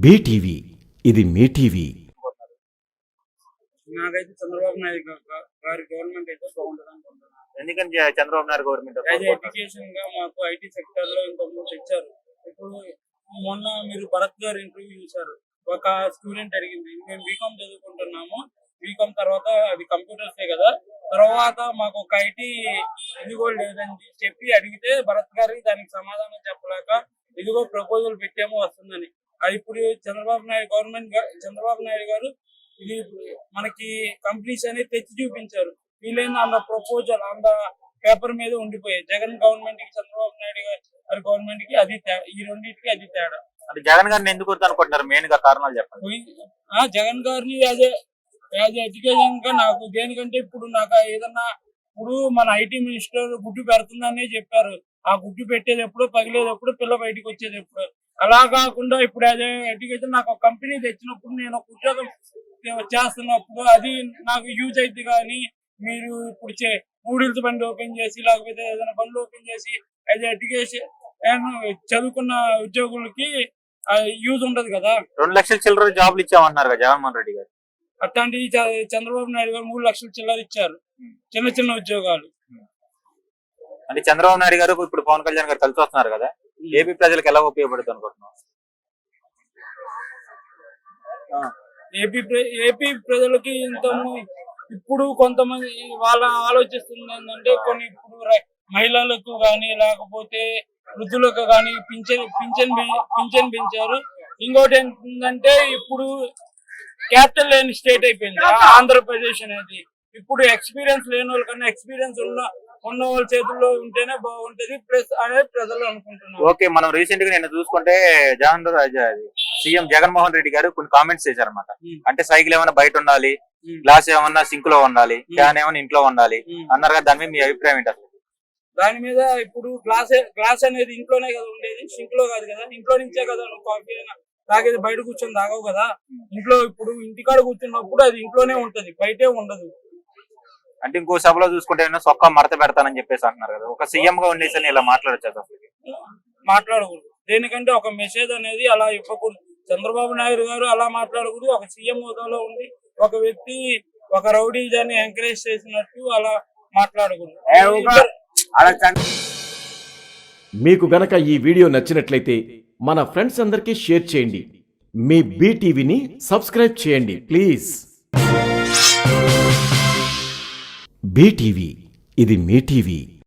BTV ఇది మీ TV. నాకైతే చంద్రబాబు నాయుడు గారి గవర్నమెంట్ అయితే బాగుంటుంది అనుకుంటున్నాను. ఎందుకని Chandrababu Naidu government as education గా మాకు ఐటీ సెక్టర్ లో ఇంతకుముందు తెచ్చారు. ఇప్పుడు మొన్న మీరు భరత్ గారు ఇంటర్వ్యూ చూశారు. ఒక స్టూడెంట్ అడిగింది, మేము బీకామ్ చదువుకుంటున్నాము, బీకామ్ తర్వాత అది కంప్యూటర్సే కదా, తర్వాత మాకు ఒక ఐటీ ఇదిగో లేదని చెప్పి అడిగితే భరత్ గారికి దానికి సమాధానం చెప్పలేక ఇదిగో ప్రపోజల్ పెట్టేమో వస్తుందని. అది ఇప్పుడు చంద్రబాబు నాయుడు గారు ఇది మనకి కంపెనీస్ అనేది తెచ్చి చూపించారు. వీళ్ళైనా అంత ప్రపోజల్ అంత పేపర్ మీద ఉండిపోయాయి. జగన్ గవర్నమెంట్ కి చంద్రబాబు నాయుడు గారి గవర్నమెంట్ కి అది ఈ రెండింటికి అది తేడా. అంటే జగన్ గారిని ఎందుకు అనుకుంటున్నారు? మెయిన్ గా కారణాలు చెప్పండి. జగన్ గారిని యాజ్ ఎడ్యుకేషన్ గా నాకు దేనికంటే ఇప్పుడు నాకు ఏదన్నా ఇప్పుడు మన ఐటీ మినిస్టర్ గుడ్డు పెడుతుందనే చెప్పారు. ఆ గుడ్డు పెట్టేది ఎప్పుడు, పగిలేది ఎప్పుడు, పిల్ల బయటకు వచ్చేది ఎప్పుడు. అలా కాకుండా ఇప్పుడు యాజ్ ఎడ్యుకేషన్ నాకు ఒక కంపెనీ తెచ్చినప్పుడు, నేను ఒక ఉద్యోగం చేస్తున్నప్పుడు అది నాకు యూజ్ అయింది. కానీ మీరు ఇప్పుడు నూడిల్స్ బండి ఓపెన్ చేసి లేకపోతే ఏదైనా బండ్లు ఓపెన్ చేసి యాజ్ ఎడ్యుకేషన్ చదువుకున్న ఉద్యోగులకి యూజ్ ఉండదు కదా. 2 లక్షల చిల్లర జాబ్లు ఇచ్చామన్నారు కదా జగన్మోహన్ రెడ్డి గారు. అట్లాంటి చంద్రబాబు నాయుడు గారు 3 లక్షల చిల్లర ఇచ్చారు, చిన్న చిన్న ఉద్యోగాలు. అంటే చంద్రబాబు నాయుడు గారు ఇప్పుడు పవన్ కళ్యాణ్ గారు కలిసి వస్తున్నారు కదా, ఏపీ ప్రజలకు ఎలా ఉపయోగపడుతుంది అనుకుంటున్నాం? ఏపీ ప్రజలకి ఇప్పుడు కొంతమంది వాళ్ళ ఆలోచిస్తుంది ఏంటంటే, కొన్ని ఇప్పుడు మహిళలకు కానీ లేకపోతే వృద్ధులకు కానీ పింఛన్ పెంచారు. ఇంకోటి ఏంటంటే, ఇప్పుడు క్యాపిటల్ లేని స్టేట్ అయిపోయింది ఆంధ్రప్రదేశ్ అనేది. ఇప్పుడు ఎక్స్పీరియన్స్ లేని వాళ్ళకన్నా ఎక్స్పీరియన్స్ ఉన్న వాళ్ళ చేతుల్లో ఉంటేనే బాగుంటది ప్లస్ అనేది ప్రజలు అనుకుంటున్నారు. ఓకే, మనం రీసెంట్ గా నేను చూసుకుంటే సీఎం జగన్మోహన్ రెడ్డి గారు కొన్ని కామెంట్స్ చేశారన్నమాట. అంటే సైకిల్ ఏమైనా బయట ఉండాలి, గ్లాస్ ఏమన్నా సింక్ లో ఉండాలి, ఫ్యాన్ ఏమైనా ఇంట్లో ఉండాలి అన్నారు కదా. దాని మీద మీ అభిప్రాయం ఏంటి అసలు? దాని మీద ఇప్పుడు గ్లాస్ అనేది ఇంట్లోనే కదా ఉండేది, సింక్ లో కాదు కదా. ఇంట్లో నుంచే కదా నువ్వు కాఫీ అయినా తాగేది, బయట కూర్చొని తాగవు కదా. ఇంట్లో ఇప్పుడు ఇంటికాడ కూర్చున్నప్పుడు అది ఇంట్లోనే ఉంటది, బయటే ఉండదు. అంటే ఇంకో సభలో చూసుకుంటే సొక్కా మడత పెడతానని చెప్పేసి అంటున్నారు కదా. ఒక సీఎం గా ఉండేసి ఇలా మాట్లాడచ్చు? మాట్లాడకూడదు. దేనికంటే ఒక మెసేజ్ అనేది అలా ఇవ్వకూడదు. చంద్రబాబు నాయుడు గారు అలా మాట్లాడకూడదు. ఒక సీఎం హోదాలో ఉండి ఒక వ్యక్తి ఒక రౌడీజాన్ని ఎంకరేజ్ చేసినట్టు అలా మాట్లాడకూడదు. మీకు గనక ఈ వీడియో నచ్చినట్లయితే మన ఫ్రెండ్స్ అందరికీ షేర్ చేయండి. మీ బీటీవీని సబ్స్క్రైబ్ చేయండి ప్లీజ్. బీటీవీ ఇది మీ టీవీ.